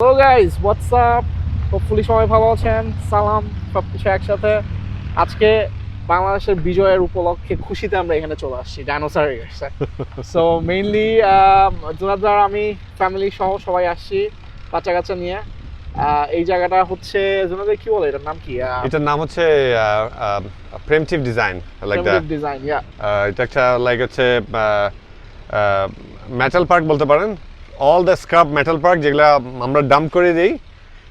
Hello guys, what's up? Hopefully সবাই ভালো আছেন। সালাম, সবকিছু একসাথে। আজকে বাংলাদেশের বিজয়ের উপলক্ষে খুশিতে আমরা এখানে চলে আসছি ডাইনোসরের কাছে। সো মেইনলি জুনাদার আমি ফ্যামিলি সহ সবাই আসছি বাচ্চা কাচ্চা নিয়ে। এই জায়গাটা হচ্ছে জুনাদার কি বলে এটার নাম কি? এটার নাম হচ্ছে primitive design like that design, yeah. এটা একটা লাইক হচ্ছে মেটাল পার্ক বলতে পারেন। All the scrap metal park যেগুলো আমরা ডাম্প করে দিই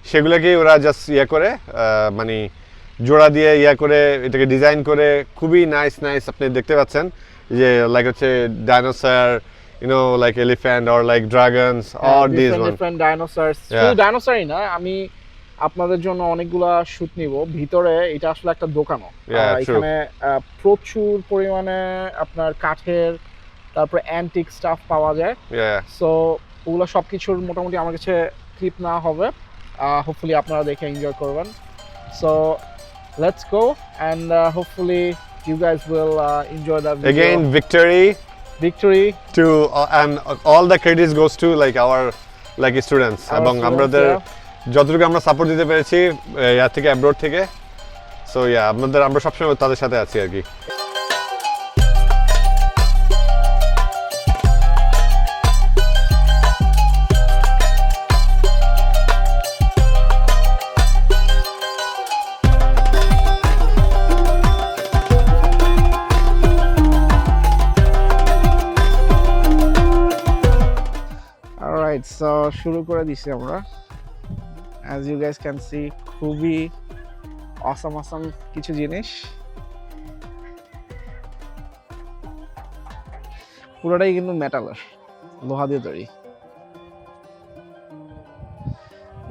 সেগুলোকেই ওরা জাস্ট করে মানে জোড়া দিয়ে করে এটাকে ডিজাইন করে খুবই নাইস আপনি দেখতে পাচ্ছেন যে লাইক হচ্ছে dinosaur, like elephant or like dragons or these ones. Different dinosaurs. শুধু ডাইনোসরই না, আমি আপনাদের জন্য অনেকগুলা শুট নিব। ভিতরে এটা আসলে একটা দোকানও। এখানে প্রচুর পরিমাণে আপনার কাঠের তারপর অ্যান্টিক স্টাফ পাওয়া যায়। সো ওগুলো সবকিছুর মোটামুটি আমার কাছে ক্লিপ না হবে। হোপফুলি আপনারা দেখে এনজয় করবেন। So let's go and hopefully you guys will enjoy that video. Again, victory to and all the credits goes to like our like students এবং আমাদের যতটুকু আমরা সাপোর্ট দিতে পেরেছি ইয়ার থেকে অ্যাব্রোড থেকে। সো আমরা সবসময় তাদের সাথে আছি আর কি। সো শুরু করে দিছি আমরা। as you guys can see, খুবই awesome কিছু জিনিস। পুরোটাই কিন্তু মেটালের, লোহা দিয়ে তৈরি।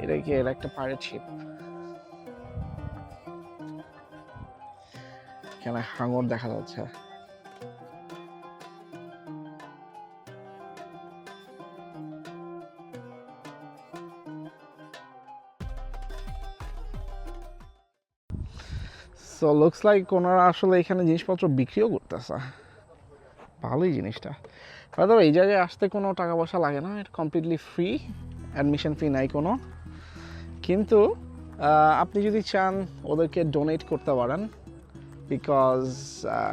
এটা কি এর একটা পাইরেট শিপ? এখানে হাঙর দেখা যাচ্ছে। সো লুকস লাইক ওনারা আসলে এখানে জিনিসপত্র বিক্রিও করতেছে। ভালোই জিনিসটা। তবে এই জায়গায় আসতে কোনো টাকা পয়সা লাগে না, এটা কমপ্লিটলি ফ্রি, অ্যাডমিশন ফি নাই কোনো। কিন্তু আপনি যদি চান ওদেরকে ডোনেট করতে পারেন, বিকজ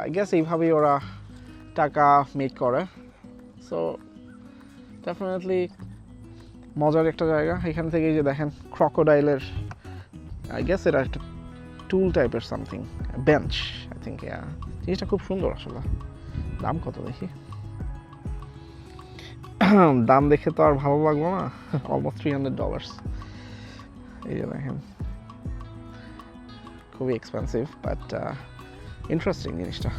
আই গেস এইভাবেই ওরা টাকা মেক করে। সো ডেফিনেটলি মজার একটা জায়গা। এখান থেকে যে দেখেন ক্রকোডাইলের, আই গেস এটা একটা টুল টাইপের সামথিং, বেঞ্চ আই থিঙ্ক। জিনিসটা খুব সুন্দর আসলে। দাম কত দেখি? দাম দেখে তো আর ভালো লাগলো না। অলমোস্ট $300। এই যে দেখেন, খুবই এক্সপেন্সিভ বাট ইন্টারেস্টিং জিনিসটা।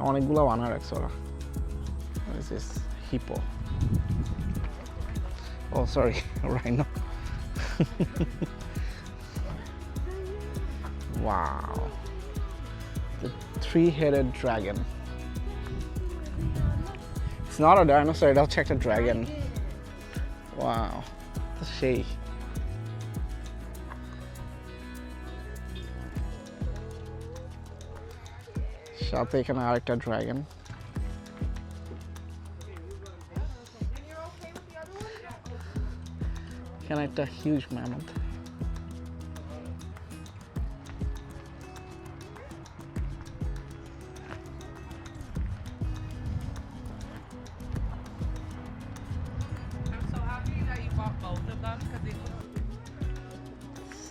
অনেকগুলো বানা রাখছে ওরা। This is hippo. ও sorry, rhino. Wow, the three-headed dragon. It's not a dinosaur, I'll check the dragon. Wow, the shape. সাথে এখানে আরেকটা ড্রাগন। এখানে একটা হিউজ ম্যামথ।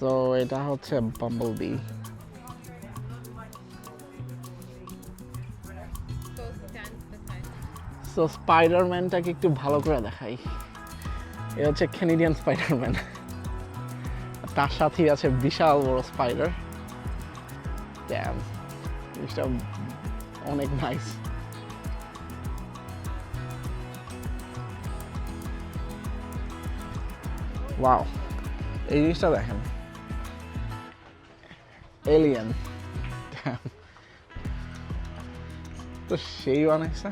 সো এটা হচ্ছে বাম্বলবি। সো স্পাইডারম্যানটাকে একটু ভালো করে দেখাই। এ হচ্ছে ক্যানাডিয়ান স্পাইডারম্যান, তার সাথেই আছে বিশাল বড় স্পাইডার। ড্যাম, জিনিসটা অনেক নাইস। ওয়াও, এই জিনিসটা দেখেন, এলিয়েন। তো সেই বানাইছে।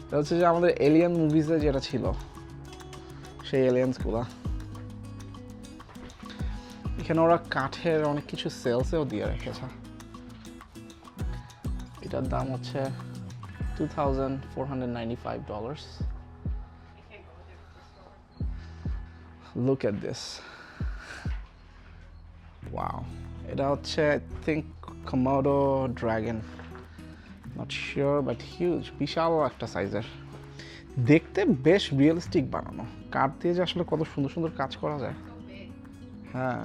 এটা হচ্ছে যে আমাদের এলিয়েন মুভিজে যেটা ছিল সেই এলিয়েন্সগুলা। এখানে ওরা কাঠের অনেক কিছু সেলসেও দিয়ে রেখেছে। এটার দাম হচ্ছে $2,495। Look at this, wow. এটা হচ্ছে I think Komodo dragon, not sure but huge, বিশাল একটা সাইজের। দেখতে বেশ রিয়েলিস্টিক বানানো, কাঠ দিয়ে যে আসলে কত সুন্দর সুন্দর কাজ করা যায়। হ্যাঁ,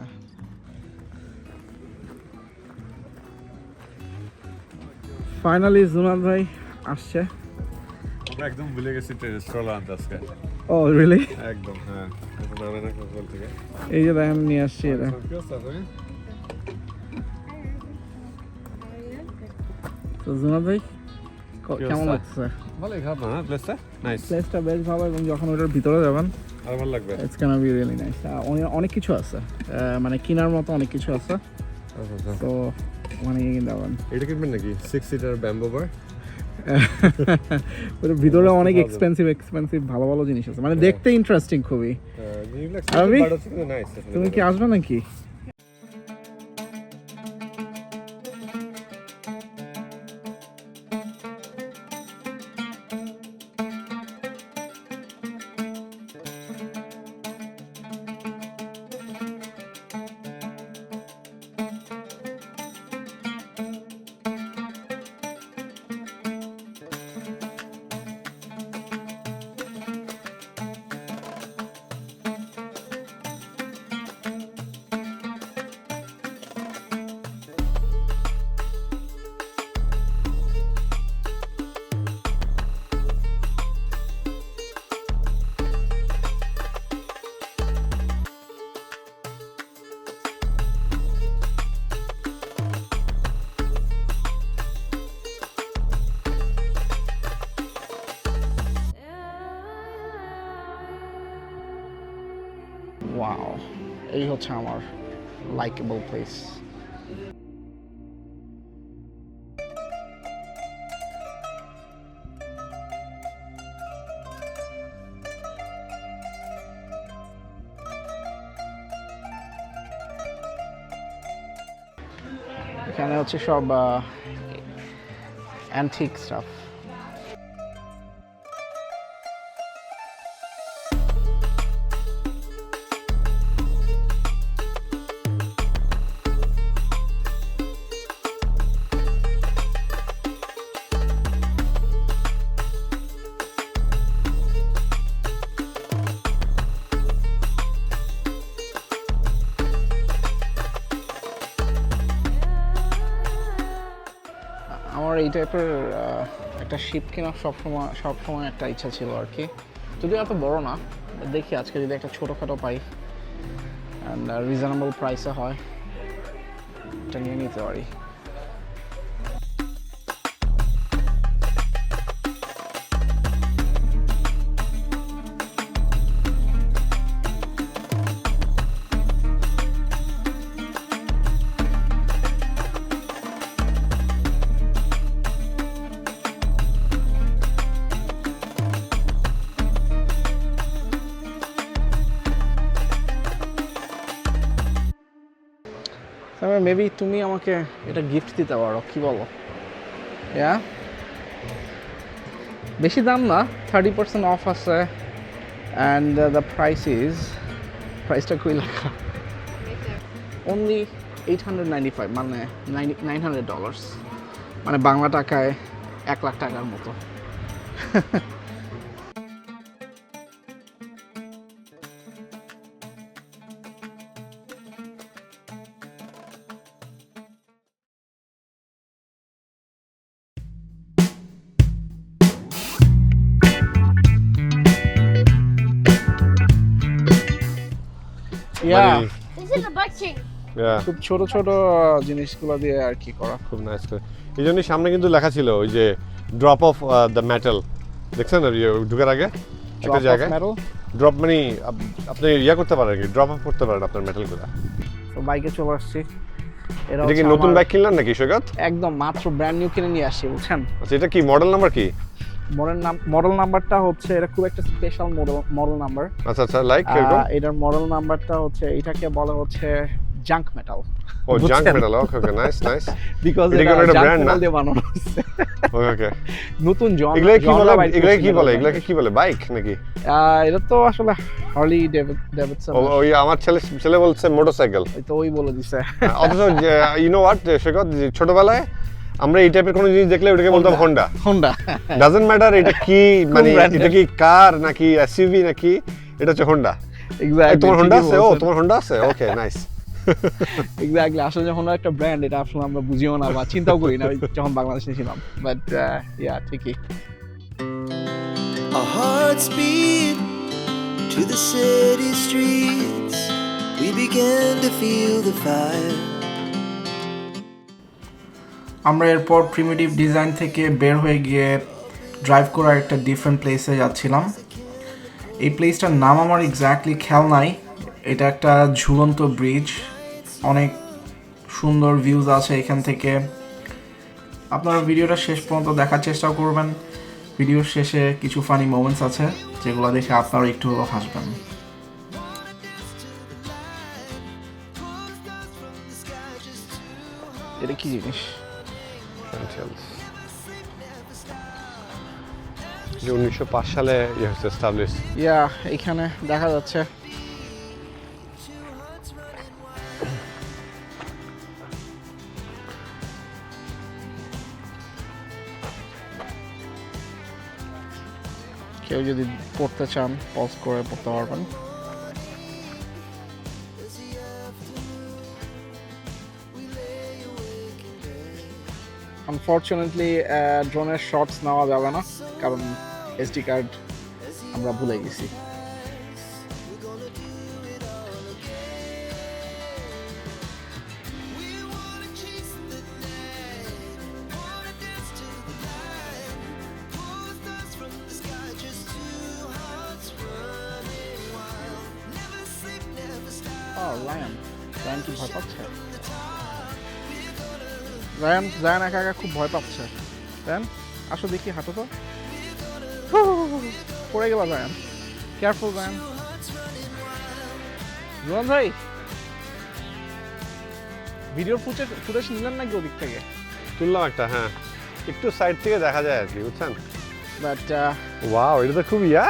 ফাইনালি জুনাদ ভাই আসছে। আমরা একদম ভুলে গেছি টেরেস্ট্রল আনতে আজকে। ও রিয়েলি? একদম, হ্যাঁ। নারায়ণা কল থেকে এই যে দেখেন নিয়ে আসছি এটা। তো জুনাদ ভাই কেমন লাগছে? ভালোই, খারাপ না প্লেসটা? নাইস। প্লেসটা বেশ ভালো, এবং যখন ওটার ভিতরে যাবেন আর ভালো লাগবে। It's gonna be really nice. অনেক কিছু আছে, মানে কেনার মতো অনেক কিছু আছে। তো মানে যাবেন, এটা কিনবেন নাকি 6 সিটার ব্যাম্বো বার? ওটার ভিতরে অনেক এক্সপেন্সিভ ভালো ভালো জিনিস আছে, মানে দেখতে ইন্টারেস্টিং খুবই। আমি তুমি কি আসবে নাকি? ওয়াও, এই হচ্ছে আমার লাইকেবল প্লেস। এখানে হচ্ছে সব অ্যান্টিক স্টাফ। আমার এই টাইপের একটা শিপ কেনার সবসময় একটা ইচ্ছা ছিল আর কি, যদিও এত বড় না। দেখি আজকে যদি একটা ছোটোখাটো পাই অ্যান্ড রিজনেবল প্রাইসে হয়, এটা নিয়ে নিতে পারি। মেবি তুমি আমাকে এটা গিফট দিতে পারো, কি বলো? ইয়া, বেশি দাম না, 30% অফ আছে অ্যান্ড দ্য প্রাইসটা কই লেখা? অনলি $895, মানে $900, মানে বাংলা টাকায় 1 লাখ টাকার মতো। Yeah, This is a bike chain. খুব ছোট ছোট জিনিসগুলো দিয়ে আর কি করা। খুব নাইস করে। এই জন্যই সামনে কিন্তু লেখা ছিল ওই যে ড্রপ অফ দ্য মেটাল, দেখছেন আর ঢুকার আগে একটা জায়গায় ড্রপ, মানে আপনি ইয়া করতে পারেন আর কি, ড্রপ অফ করতে পারেন আপনার মেটালগুলো। তো বাইকে চলে আসছি। এটা কি নতুন বাইক কিনলেন নাকি সৈকত? একদম মাত্র ব্র্যান্ড নিউ কিনে নিয়ে আসছি, বুঝছেন? আচ্ছা, এটা কি মডেল নাম্বার কি? মডেল নাম্বারটা হচ্ছে, এটা খুব একটা স্পেশাল মডেল নাম্বার। আচ্ছা আচ্ছা, লাইক কিরকম? এটার মডেল নাম্বারটা হচ্ছে, এটাকে বলা হচ্ছে জাঙ্ক মেটাল। ও, junk metal, okay okay, nice nice. Because এটা কি একটা ব্র্যান্ড না? দিয়ে বানানো হচ্ছে। ওকে ওকে নতুন জন এগুলা কি বলে এগুলাকে কি বলে বাইক নাকি এটা তো আসলে হার্লি ডেভিডসন ওই আমার ছেলে বলছে মোটরসাইকেল তো ওই বলে দিছে অথচ ইউ নো হোয়াট সৈকত ছোটবেলায় আমরা এই টাইপের কোনো জিনিস দেখলে ওটাকে বলতাম হোন্ডা হোন্ডা ডাজন্ট ম্যাটার এটা কি মানে এটা কি কার নাকি এসইউভি নাকি এটা হচ্ছে হোন্ডা এক্স্যাক্টলি তোমার হোন্ডা আছে তোমার হোন্ডা আছে ওকে নাইস এক্স্যাক্টলি আসলে যখন একটা ব্র্যান্ড এটা আসলে আমরা বুঝিও না বা চিন্তাও করি না যখন বাংলাদেশে ছিলাম বাট ইয়া ঠিকই Our hearts beat to the city streets. We began to feel the fire. আমরা এরপর প্রিমিটিভ ডিজাইন থেকে বের হয়ে গিয়ে ড্রাইভ করার একটা ডিফারেন্ট প্লেসে যাচ্ছিলাম এই প্লেসটার নাম আমার এক্স্যাক্টলি খেয়াল নাই এটা একটা ঝুলন্ত ব্রিজ অনেক সুন্দর ভিউজ আছে এখান থেকে আপনারা ভিডিওটা শেষ পর্যন্ত দেখার চেষ্টা করবেন ভিডিওর শেষে কিছু ফানি মোমেন্টস আছে যেগুলো দেখে আপনারা একটু হলেও হাসবেন এটা কি জিনিস 1905 সালে হয়েছে এস্টাবলিশ ইয়া এখানে দেখা যাচ্ছে কেউ যদি পড়তে চান পজ করে পড়তে পারবেন আনফরচুনেটলি ড্রোনের শটস নেওয়া যাবে না কারণ এসডি কার্ড আমরা ভুলে গেছি রায়ান কি ভয় পাচ্ছে রায়ান একা একা খুব ভয় পাচ্ছে রায়ান আসো দেখি হাঁটো তো পড়ে গেল রায়ান কেয়ারফুল রায়ান জুয়ান ভাই ভিডিওর ফুটেজ নিলেন নাকি ওদিক থেকে তুললাম একটা হ্যাঁ একটু সাইড থেকে দেখা যায় আর কি বুঝছেন বাট ওয়াও এটা তো খুব yeah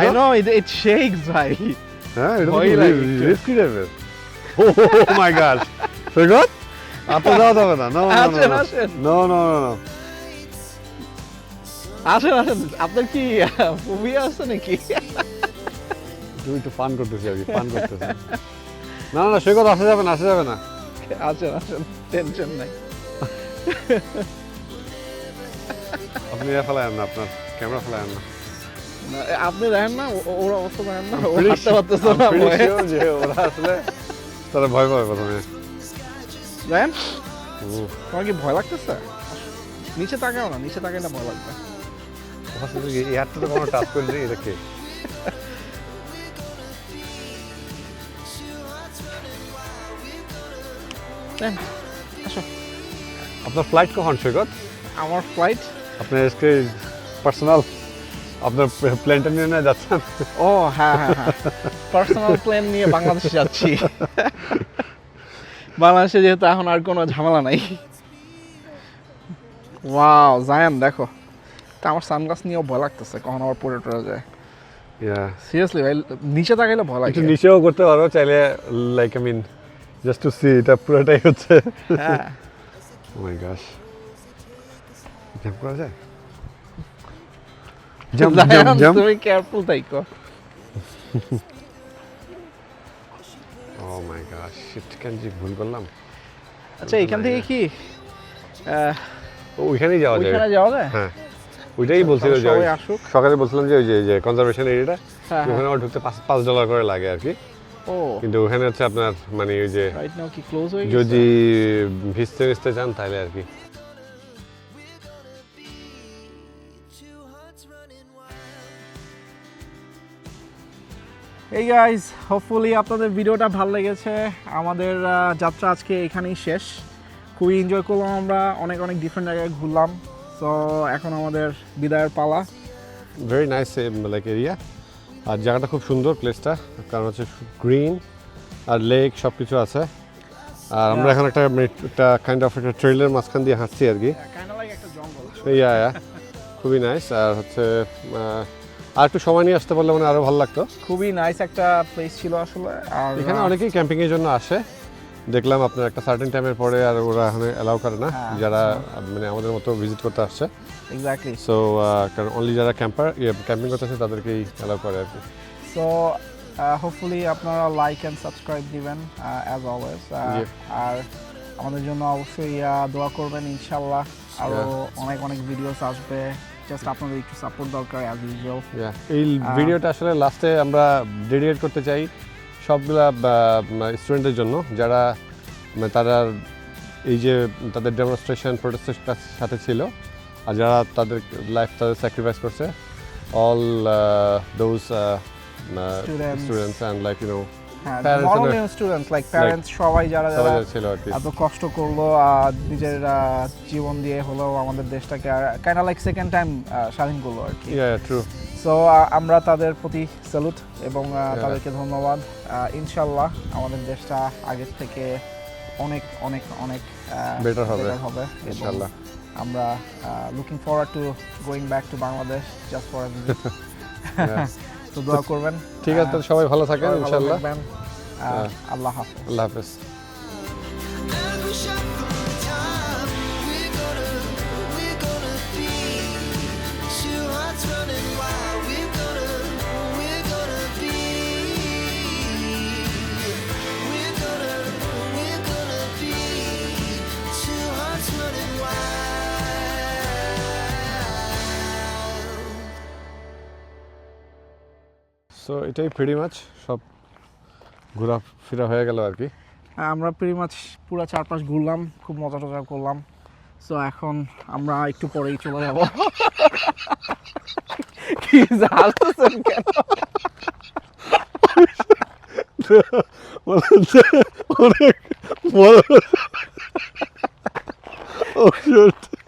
I know it shakes ভাই হ্যাঁ এটা ভয় লাগে একটু। রিস্কি টাইপের ও মাই গড সৈকত আপনি যাওয়া যাবে না নো আসেন, আসেন। নো নো নো নো আসেন আপনার কি ফোবিয়া আছে নাকি তুমি একটু ফান করতেছি আর কি ফান করতেছি না না সৈকত আসা যাবে না আসেন টেনশন নাই আপনি ইয়া ফেলায়েন না আপনার ক্যামেরা ফেলায়েন না না, আপনি দেখেন না ওরা অবস্থা দেখেন না ও Pretty হাঁটতে পারতেছে I'm না pretty ভয়ে। sure যে ওরা আসলে তারা ভয় পাবে প্রথমে দেখেন ও, তোমার কি ভয় লাগতেছে নিচে তাকাও না নিচে তাকাইলে ভয় লাগবে ওখান থেকে এই হাতটা তো কোনো টাচ করে দিই এটাকে দেখেন আসো আপনার ফ্লাইট কখন সৈকত আমার ফ্লাইট আপনার আজকে পার্সোনাল আপনার প্লেনটা নিয়ে না যাচ্ছেন ও হ্যাঁ পার্সোনাল প্লেন নিয়ে বাংলাদেশে যাচ্ছি বাংলাদেশে যেহেতু এখন আর কোনো ঝামেলা নাই ওয়াও জায়ান দেখো তা আমার সানগ্লাস নিয়েও ভয় লাগতেছে কখন আবার পড়ে টরে যায় ইয়া সিরিয়াসলি ভাই নিচে তাকাইলে ভয় লাগে একটু নিচেও করতে পারো চাইলে like I mean just to see এটা পুরোটাই হচ্ছে হ্যাঁ ও মাই গশ জাম্প করা যায় জাম্প জায়ান, জাম্প জাম্প তুমি কেয়ারফুল থাইকো ও মাই গশ শিট কেন জি ভুল করলাম আচ্ছা এখান থেকে কি ওইখানেই যাওয়া যায় ওইখানে যাওয়া যায় হ্যাঁ ওইটাই বলছিল যে সবাই আসুক সকালে বলছিলাম যে ওই যে কনজারভেশন এরিয়াটা হ্যাঁ ওখানে আমার ঢুকতে $5 করে লাগে আর কি ও কিন্তু ওখানে হচ্ছে আপনার মানে ওই যে রাইট নাও কি ক্লোজ হয়ে গেছে যদি ভিজতে চান তাহলে আর কি এই গাইস হোপফুলি আপনাদের ভিডিওটা ভালো লেগেছে আমাদের যাত্রা আজকে এখানেই শেষ খুবই এনজয় করলাম আমরা অনেক ডিফারেন্ট জায়গায় ঘুরলাম তো এখন আমাদের বিদায়ের পালা ভেরি নাইস লাইক এরিয়া আর জায়গাটা খুব সুন্দর প্লেসটা কারণ হচ্ছে গ্রিন আর লেক সব কিছু আছে আর আমরা এখন একটা কাইন্ড অফ একটা ট্রেলের মাঝখান দিয়ে হাঁটছি আর কি কাইন্ড লাইক একটা জঙ্গল ইয়া খুবই নাইস। আর হচ্ছে আর একটু সময় নিয়ে আসতে পারলে মানে আরো ভালো লাগতো। খুবই নাইস একটা প্লেস ছিল আসলে। আর এখানে অনেকেই ক্যাম্পিং এর জন্য আসে, দেখলাম আপনার একটা সার্টেন টাইমের পরে আর ওরা এখানে অ্যালাউ করে না, হ্যাঁ, যারা মানে আমাদের মতো ভিজিট করতে আসছে। এক্স্যাক্টলি। সো কারণ অনলি যারা ক্যাম্পিং করতে আসে তাদেরকেই অ্যালাউ করে আর কি। সো হোপফুলি আপনারা লাইক অ্যান্ড সাবস্ক্রাইব দিবেন অ্যাজ অলওয়েজ। আর আমাদের জন্য অবশ্যই দোয়া করবেন, ইনশাল্লাহ আরও অনেক অনেক ভিডিওস আসবে। জাস্ট আপনাদের একটু সাপোর্ট দরকার অ্যাজ ইউজুয়াল। এই ভিডিওটা আসলে লাস্টে আমরা ডেডিকেট করতে চাই সবগুলা স্টুডেন্টদের জন্য, যারা তারা এই যে তাদের ডেমনস্ট্রেশন প্রোটেস্টের সাথে ছিল, আর যারা তাদের লাইফ তাদের স্যাক্রিফাইস করছে, all those students and like you know students like parents সবাই যারা ছিল আর কি, এত কষ্ট করলো নিজের জীবন দিয়ে হলেও আমাদের দেশটাকে কাইন্ড লাইক সেকেন্ড টাইম স্বাধীন করলো আর কি। ট্রু। সো আমরা তাদের প্রতি স্যালুট এবং তাদেরকে ধন্যবাদ। ইনশাল্লাহ আমাদের দেশটা আগের থেকে অনেক অনেক অনেক বেটার হবে ইনশাল্লাহ। আমরা looking forward to going back to Bangladesh just for a visit. তো দোয়া করবেন। ঠিক আছে, সবাই ভালো থাকেন ইনশাল্লাহ। আল্লাহ হাফেজ। আল্লাহ হাফেজ। As we shuffle time, we're gonna be two hearts running wild. We're gonna be. We're gonna be two hearts running wild. So এটাই প্রিটি মাচ সব ঘোরাফেরা হয়ে গেল আর কি। আমরা প্রিটি মাচ পুরো চারপাশ ঘুরলাম, খুব মজা টজা করলাম। সো এখন আমরা একটু পরেই চলে যাব। কি জানতেছেন কেন? অনেক বড়